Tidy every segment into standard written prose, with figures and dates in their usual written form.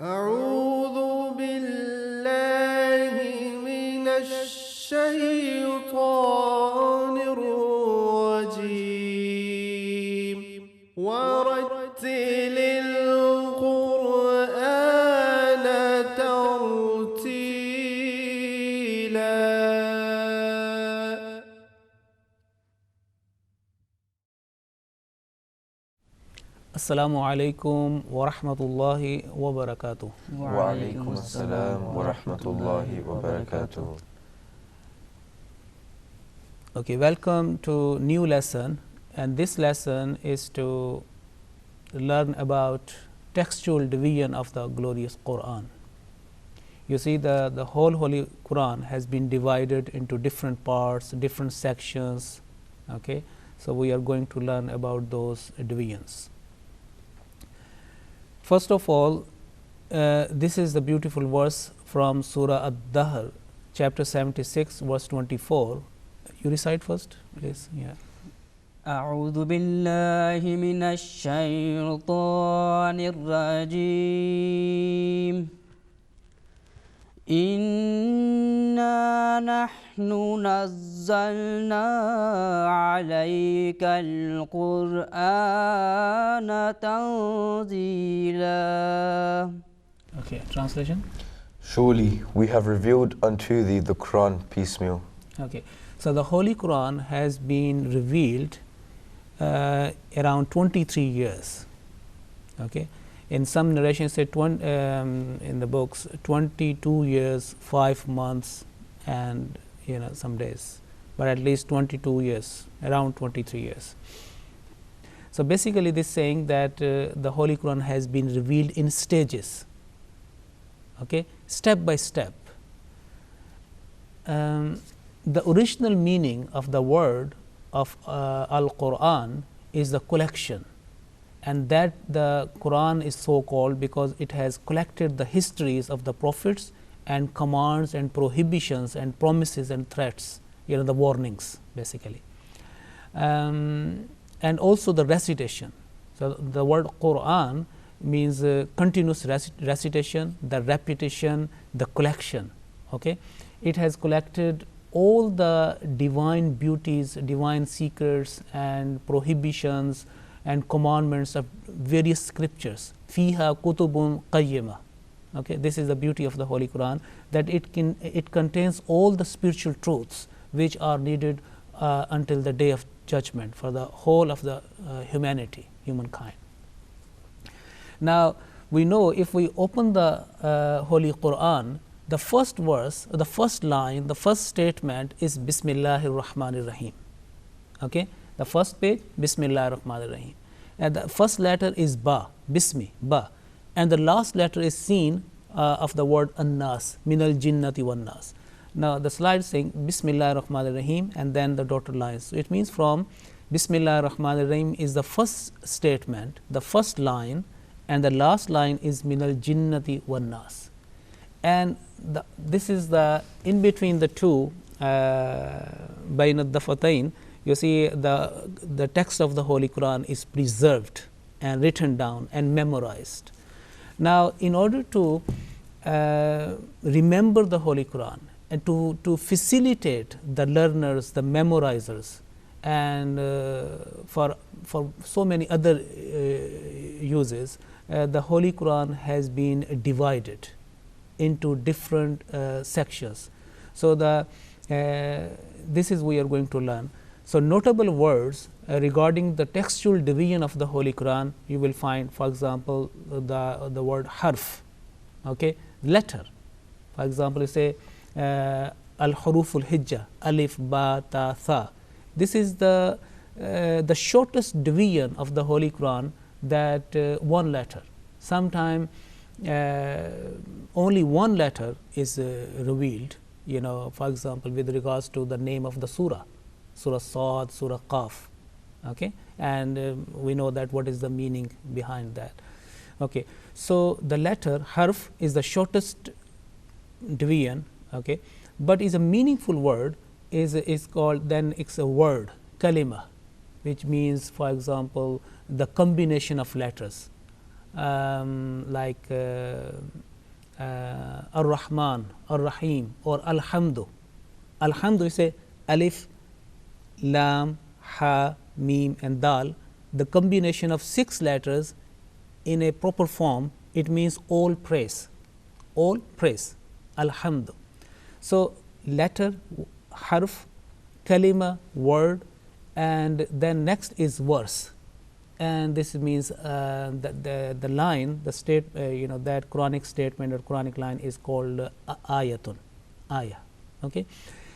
أعوذ بالله من الشيطان الرجيم ورتل القرآن ترتيلا. Assalamu alaikum wa rahmatullahi wa barakatuh. Wa alaikum assalam wa rahmatullahi wa barakatuh. Okay, welcome to new lesson, and this lesson is to learn about textual division of the glorious Quran. You see, the whole Holy Quran has been divided into different parts, different sections. Okay, so we are going to learn about those divisions. First of all, this is the beautiful verse from Surah Ad-Dahr, chapter 76, verse 24. You recite first, please. Yeah. أعوذ بالله من الشيطان الرجيم إنا نحن نزلنا عليك القرآن تنزيلا. Okay, translation. Surely we have revealed unto thee the Quran piecemeal. Okay, so the Holy Quran has been revealed around 23 years. Okay, in some narrations say in the books 22 years, 5 months, and some days, but at least 22 years, around 23 years. So basically, this saying that the Holy Quran has been revealed in stages. Okay, step by step. The original meaning of the word of Al-Quran is the collection, and that the Quran is so called because it has collected the histories of the prophets and commands and prohibitions and promises and threats, the warnings basically, and also the recitation. So the word Quran means continuous recitation, the repetition, the collection. Okay, it has collected all the divine beauties, divine secrets and prohibitions and commandments of various scriptures. Fiha kutubun qayyima. Okay, this is the beauty of the Holy Quran, that it contains all the spiritual truths which are needed until the day of judgment for the whole of the humankind. Now we know, if we open the Holy Quran, the first verse, the first line, the first statement is Bismillahir Rahmanir Rahim. Okay, the first page, Bismillahir Rahmanir Rahim, and the first letter is Ba, Bismi, Ba, and the last letter is Seen of the word An-Nas, Minal Jinnati wan Nas. Now the slide is saying Bismillahir Rahmanir Rahim, and then the dotted lines. So it means from Bismillahir Rahmanir Rahim is the first statement, the first line, and the last line is Minal Jinnati wan Nas. And this is the in between the two, Bain ad-Dafatain. You see, the text of the Holy Quran is preserved and written down and memorized. Now, in order to remember the Holy Quran and to facilitate the learners, the memorizers, and for so many other uses, the Holy Quran has been divided into different sections. So this is we are going to learn. So notable words regarding the textual division of the Holy Quran, you will find, for example, the word harf. Okay, letter. For example, you say al-huruf al-hijja, alif, ba, ta, tha. This is the shortest division of the Holy Quran, that one letter. Sometimes only one letter is revealed, for example, with regards to the name of the surah, Surah Sad, Surah Qaf. Okay, and we know that what is the meaning behind that. Okay, so the letter harf is the shortest division. Okay, but is a meaningful word, is called, then it's a word, kalima, which means, for example, the combination of letters. like Ar-Rahman, Ar-Rahim, or Alhamdu. Alhamdu is a alif, lam, ha, mim, and dal. The combination of 6 letters in a proper form, it means all praise, all praise, Alhamdu. So, letter, harf, kalima, word, and then next is verse, and this means that the line, the state, that Quranic statement or Quranic line is called ayatun, ayah. Okay.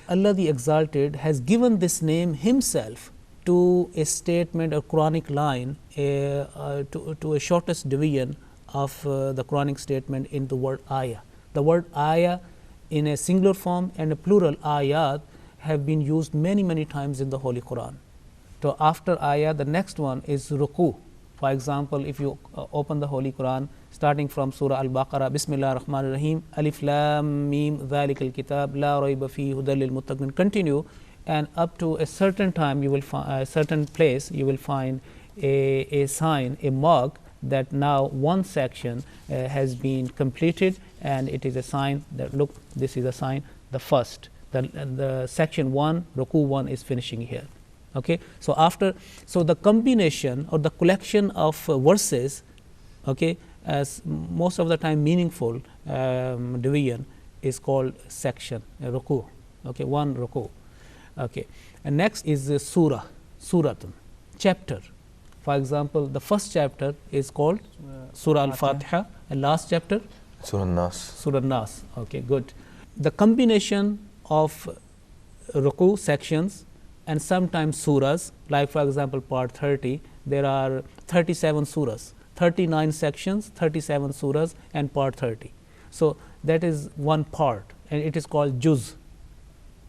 Allah the Exalted has given this name Himself to a statement or Quranic line, to a shortest division of the Quranic statement in the word ayah. The word ayah in a singular form and a plural ayat have been used many times in the Holy Quran. So, after ayah, the next one is ruku. For example, if you open the Holy Quran starting from Surah Al-Baqarah, Bismillah ar-Rahman ar-Rahim, Alif Lam Mim Dhalikal Kitab La Rayba Fihi Hudan lil Muttaqin, continue, and up to a certain time you will find a certain place you will find a sign, a mark that now one section has been completed, and it is a sign that look, this is a sign, the first, the section 1, ruku 1 is finishing here. Okay. So, so the combination or the collection of verses, okay, as most of the time meaningful division is called section, ruku. Okay, 1 ruku. Okay. And next is the surah, suratun, chapter. For example, the first chapter is called Surah Al-Fatiha, and last chapter Surah Nas. Surah Nas. Okay, good. The combination of ruku sections and sometimes surahs, like for example part 30, there are 37 surahs, 39 sections, 37 surahs, and part 30. So, that is one part, and it is called juz.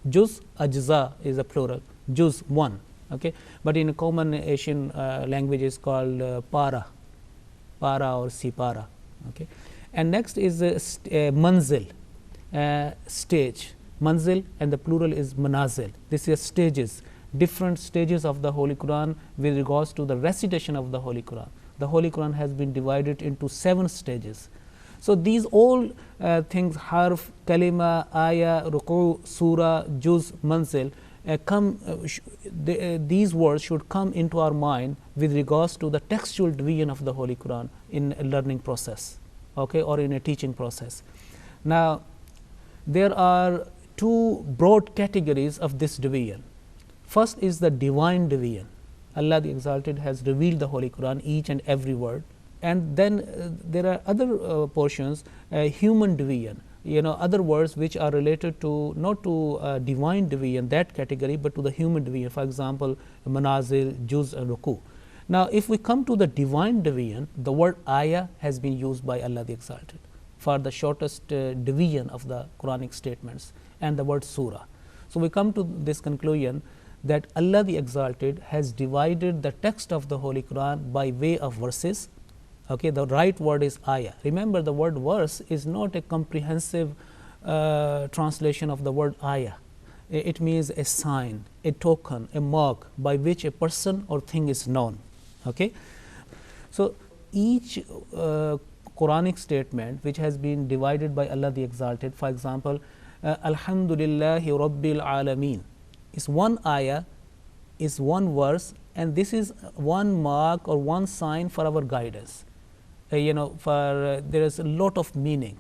Juz, ajza is a plural, juz 1. Okay. But in a common Asian language is called para or sipara. Okay. And next is manzil, stage, manzil, and the plural is manazil. This is stages, different stages of the Holy Quran with regards to the recitation of the Holy Quran. The Holy Quran has been divided into 7 stages. So, these all things, harf, kalima, ayah, ruku, surah, juz, manzil, these words should come into our mind with regards to the textual division of the Holy Quran in a learning process, okay, or in a teaching process. Now, there are 2 broad categories of this division. First is the divine division. Allah the Exalted has revealed the Holy Quran, each and every word, and then there are other portions, human division, other words which are related to not to divine division, that category, but to the human division, for example manazil, juz, and ruku. Now, if we come to the divine division, the word ayah has been used by Allah the Exalted for the shortest division of the Quranic statements, and the word surah. So, we come to this conclusion that Allah the Exalted has divided the text of the Holy Quran by way of verses. Okay, the right word is ayah. Remember, the word verse is not a comprehensive translation of the word ayah. It means a sign, a token, a mark by which a person or thing is known. Okay. So, each Quranic statement which has been divided by Allah the Exalted, for example, Alhamdulillahi Rabbil Alameen, is one ayah, is one verse, and this is one mark or one sign for our guidance. There is a lot of meaning.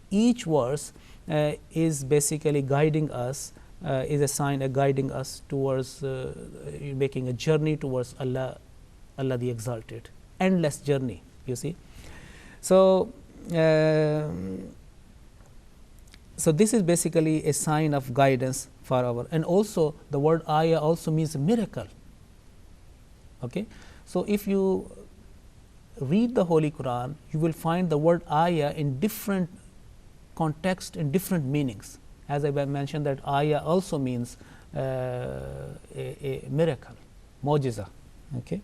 Each verse is basically guiding us, is a sign guiding us towards making a journey towards Allah the Exalted, endless journey, you see. So, so this is basically a sign of guidance for our, and also the word ayah also means miracle. Okay. So, if you read the Holy Quran, you will find the word ayah in different context and different meanings. As I mentioned, that ayah also means a miracle, mu'jiza. Okay.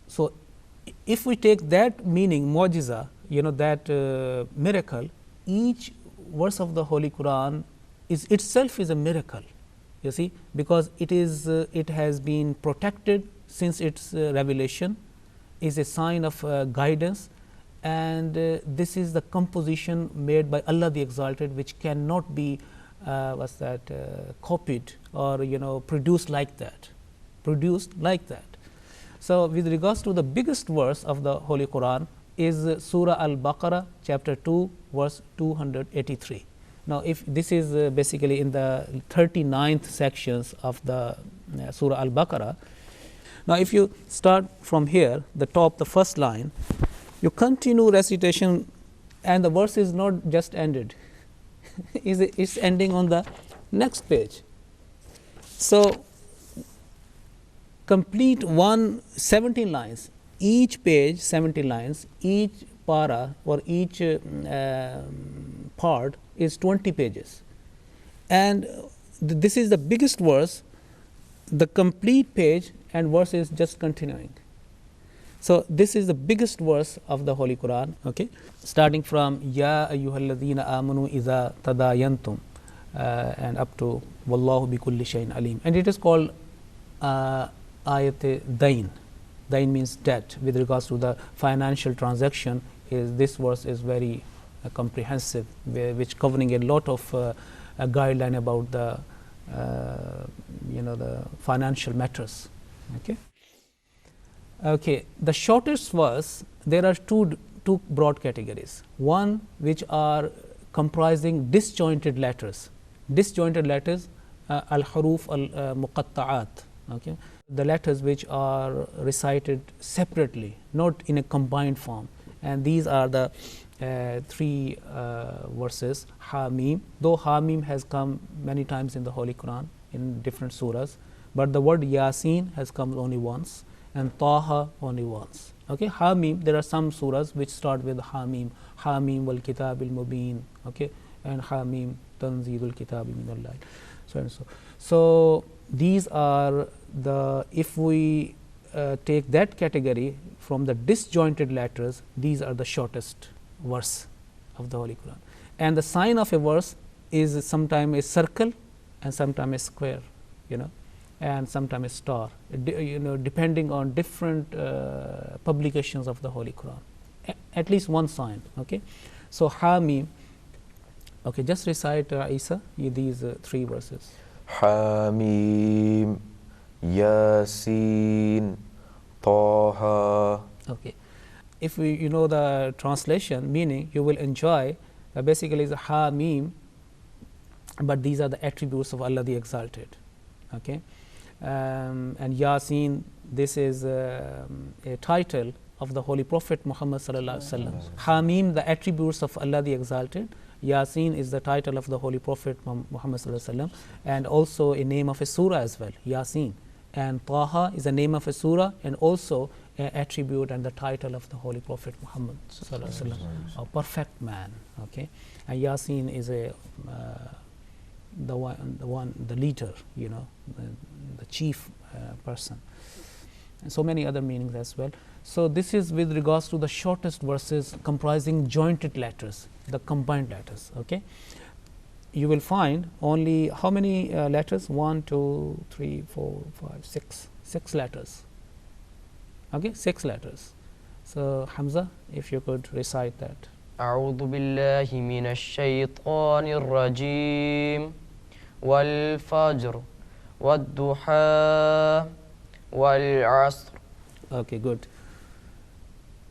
So, if we take that meaning, mu'jiza, that miracle, each verse of the Holy Quran is itself is a miracle, you see, because it has been protected since its revelation, is a sign of guidance, and this is the composition made by Allah the Exalted, which cannot be copied or produced like that. So, with regards to the biggest verse of the Holy Quran is Surah Al-Baqarah chapter 2 verse 283. Now, if this is basically in the 39th sections of the Surah Al-Baqarah. Now, if you start from here, the top, the first line, you continue recitation, and the verse is not just ended, it's ending on the next page. So, complete 17 lines, each page 17 lines, each para or each part is 20 pages, and this is the biggest verse. The complete page and verse is just continuing. So, this is the biggest verse of the Holy Quran, okay, starting from Ya ayyuhalladhina amanu idha tadayantum and up to Wallahu bi kulli shay'in alim, and it is called ayat dain. Dain means debt. With regards to the financial transaction, this verse is very comprehensive, which covering a lot of a guideline about the the financial matters. Okay, the shortest verse, there are two broad categories. One which are comprising disjointed letters. Al-huruf al-muqatta'at. Okay, the letters which are recited separately, not in a combined form, and these are the three verses. Hamim, though Hamim has come many times in the Holy Quran in different surahs, but the word Yasin has come only once, and Taha only once. Okay, Hamim, there are some surahs which start with Hamim, Hamim wal Kitab al Mubin, okay, and Hamim Tanzilul Kitab Minallah, so and so. So these are the, if we take that category from the disjointed letters, these are the shortest verse of the Holy Quran. And the sign of a verse is sometimes a circle and sometimes a square, and sometimes a star, depending on different publications of the Holy Quran. At least one sign. Okay, so Hamim. Okay, just recite Isa these three verses. Hamim, Yasin, Taha. Okay, if you know the translation meaning, you will enjoy. Basically, is Hamim, but these are the attributes of Allah the Exalted. Okay, and Yasin, this is a title of the Holy Prophet Muhammad sallallahu alaihi wasallam. Hamim, the attributes of Allah the Exalted. Yasin is the title of the Holy Prophet Muhammad sallallahu alaihi wasallam, and also a name of a surah as well, Yasin. And Taha is the name of a surah and also an attribute and the title of the Holy Prophet Muhammad sallallahu alaihi wasallam, a perfect man. Okay, and Yasin is the leader, the chief person, and so many other meanings as well. So this is with regards to the shortest verses comprising jointed letters, the combined letters. Okay, you will find only how many letters? 1, 2, 3, 4, 5, 6. 6 letters. Okay, 6 letters. So Hamza, if you could recite that. أعوذ بالله من الشيطان الرجيم والفجر والضحى والعصر. Okay, good.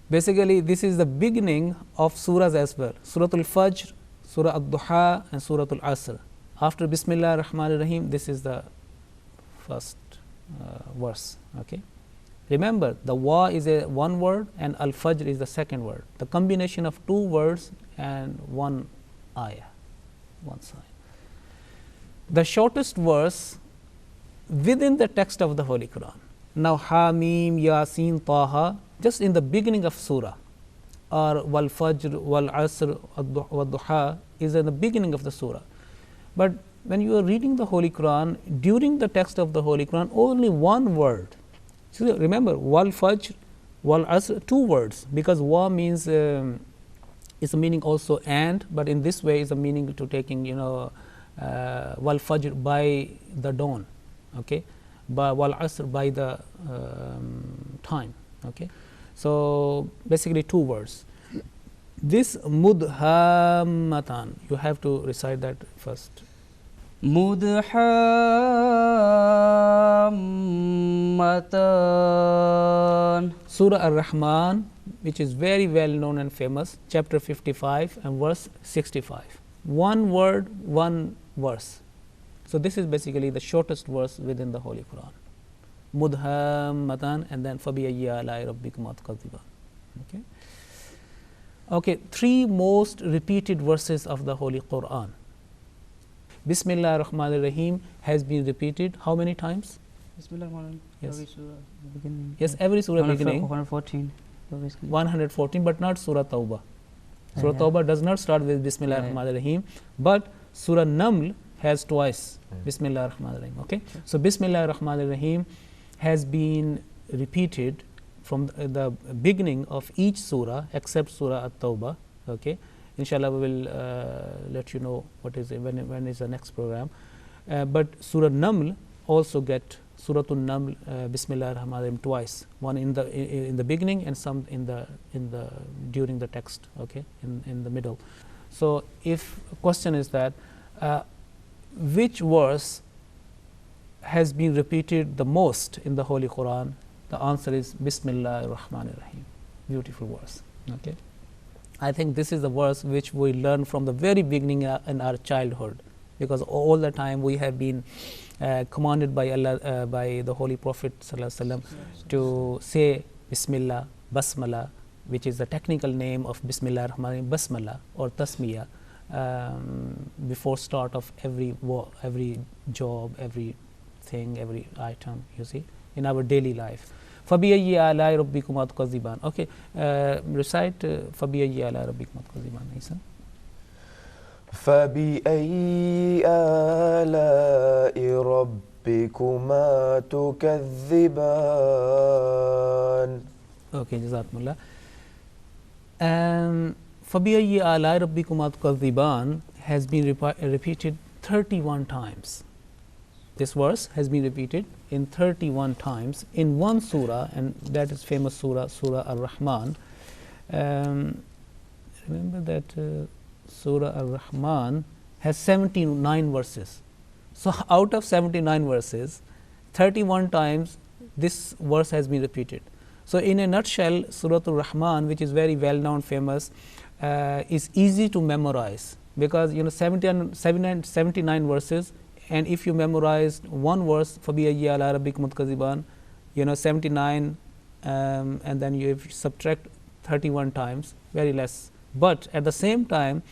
Basically, this is the beginning of surahs as well. Surah Al-Fajr, Surah Al-Duha, and Surah Al-Asr. After Bismillah ar-Rahman ar-Rahim, this is the first verse. Okay. Remember, the Wa is a one word and Al-Fajr is the second word. The combination of two words and one ayah, one sign. The shortest verse within the text of the Holy Quran. Now, Hamim, Yasin, Taha, just in the beginning of surah, or Wal Fajr, Wal Asr, Wal Duha is in the beginning of the surah. But when you are reading the Holy Quran, during the text of the Holy Quran, only one word. So remember, Wal Fajr, Wal Asr, 2 words, because Wa means is a meaning also and, but in this way is a meaning to taking Wal Fajr by the dawn, okay, by Wal Asr by the time, okay. So, basically 2 words. This mudhammatan, you have to recite that first. مدحمتان. Surah Ar-Rahman, which is very well known and famous, chapter 55 and verse 65. One word, one verse. So, this is basically the shortest verse within the Holy Quran. Mudhammatan, and then فَبِأَيِّ آلَاءِ رَبِّكُمَا تُكَذِّبَانِ. Okay. Okay, 3 most repeated verses of the Holy Quran. Bismillah ar-Rahman ar-Rahim has been repeated how many times? Bismillah ar-Rahman. Yes. Every surah beginning. Yes, every surah beginning. 114. 114, but not Surah Tawbah. Surah Yeah. Tawbah does not start with Bismillah ar-Rahman ar-Rahim, but Surah Naml has twice Bismillah ar-Rahman ar-Rahim. Okay, so Bismillah ar-Rahman ar-Rahim has been repeated from the beginning of each surah except Surah At-Tawbah. Okay, inshallah we will let you know what is when is the next program. But Surah Naml also get Suratul Naml Bismillah ar-Rahman ar-Rahim twice, one in the beginning and some in the during the text, okay, in the middle. So if question is that which verse has been repeated the most in the Holy Quran, the answer is Bismillah ar-Rahman ar-Rahim. Beautiful verse. Okay, I think this is the verse which we learn from the very beginning in our childhood, because all the time we have been commanded by Allah, by the Holy Prophet ﷺ, to say Bismillah, Basmala, which is the technical name of Bismillah ar-Rahman ar-Rahim, Basmala or Tasmiyah, before start of every job, every thing, every item, you see, in our daily life. فَبِأَيِّ آلَاءِ رَبِّكُمَا تُكَذِّبَانِ. Okay, recite فَبِأَيِّ آلَاءِ رَبِّكُمَا تُكَذِّبَانِ. Isa. فَبِأَيِّ آلَاءِ رَبِّكُمَا تُكَذِّبَانِ. Okay, Jazakumullah. فَبِأَيِّ آلَاءِ رَبِّكُمَا تُكَذِّبَانِ has been repeated 31 times. This verse has been repeated in 31 times in one surah, and that is famous surah, Surah Ar-Rahman. Remember that Surah Ar-Rahman has 79 verses. So out of 79 verses, 31 times this verse has been repeated. So in a nutshell, Surah Ar-Rahman, which is very well known, famous, is easy to memorize, because 79 verses, and if you memorized one verse, فَبِأَيِّ آلَاءِ رَبِّكُمَا تُكَذِّبَانِ, 79, and then you subtract 31 times, very less. But at the same time,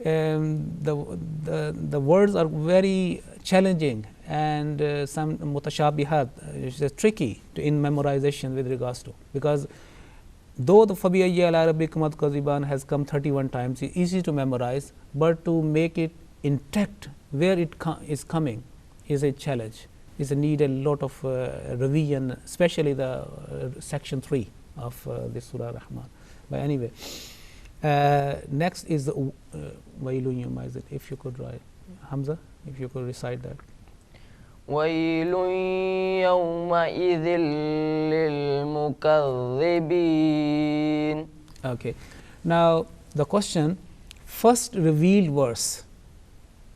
the words are very challenging, and some mutashabihat, which is tricky in memorization with regards to, because though the فَبِأَيِّ آلَاءِ رَبِّكُمَا تُكَذِّبَانِ has come 31 times, it's easy to memorize, but to make it intact where it is coming is a challenge. It's a need a lot of revision, especially the section 3 of this Surah Rahman. But anyway, next is the Wailun Yawmaizin. If you could write, Hamza, if you could recite that. ويل يومئذ للمكذبين. Okay. Now the question, first revealed verse,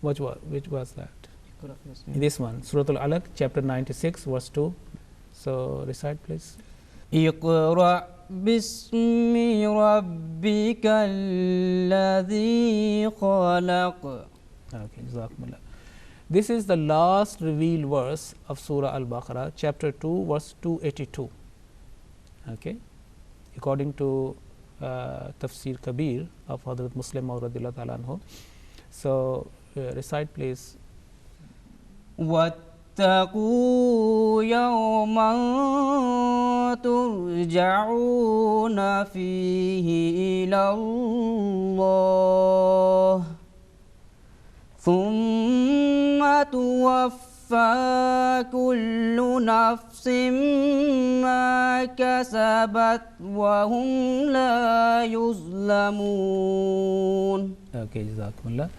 which was that? This one, Surah Al-Alaq, chapter 96, verse 2. So recite, please. اقرأ باسم ربك الذي خلق. Okay, Jazakumullah. This is the last revealed verse of Surah Al-Baqarah, chapter 2, verse 282. Okay, according to Tafsir Kabir of Hadrat Muslim radhiyallahu ta'ala anhu. So recite, please. واتقوا يوما ترجعون فيه إلى الله ثم توفى كل نفس ما كسبت وهم لا يظلمون. Okay, Jazakumullah.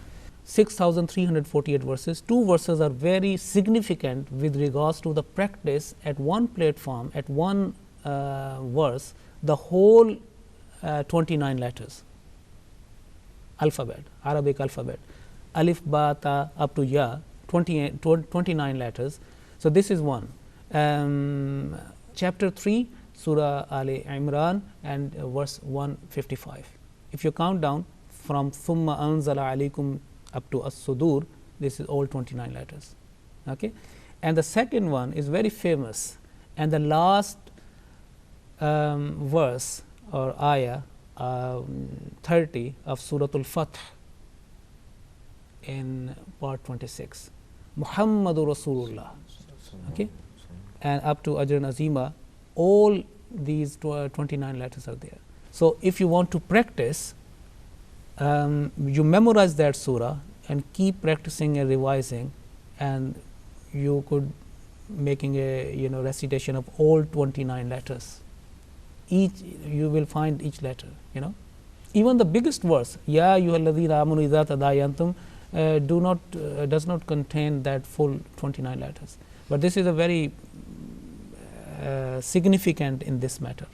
6,348 verses. 2 verses are very significant with regards to the practice at one platform, at one verse, the whole 29 letters alphabet, Arabic alphabet, alif, ba, ta, up to ya, 29 letters. So, this is one. Chapter 3, Surah Ali Imran, and verse 155. If you count down from Thumma anzala alaykum up to as-sudur, this is all 29 letters. Okay? And the second one is very famous, and the last verse or ayah 30 of Surah Al-Fath in part 26, Muhammadur Rasulullah, okay, and up to Ajran Azima, all these 29 letters are there. So, if you want to practice, you memorize that surah and keep practicing and revising, and you could making a recitation of all 29 letters. Each you will find each letter. Even the biggest verse, Ya ayyuhalladhina amanu idha tadayantum, does not contain that full 29 letters. But this is a very significant in this matter.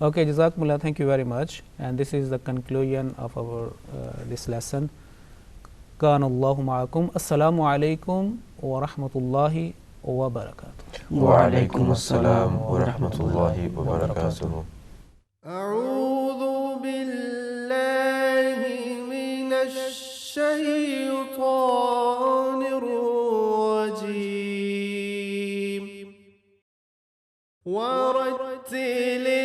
Okay, Jazakumullah, thank you very much. And this is the conclusion of our this lesson. Kana Allahu ma'akum. Assalamu alaikum wa rahmatullahi wa barakatuh. Wa alaykum assalam wa rahmatullahi wa barakatuh. أعوذ بالله من الشيطان الرجيم ورتل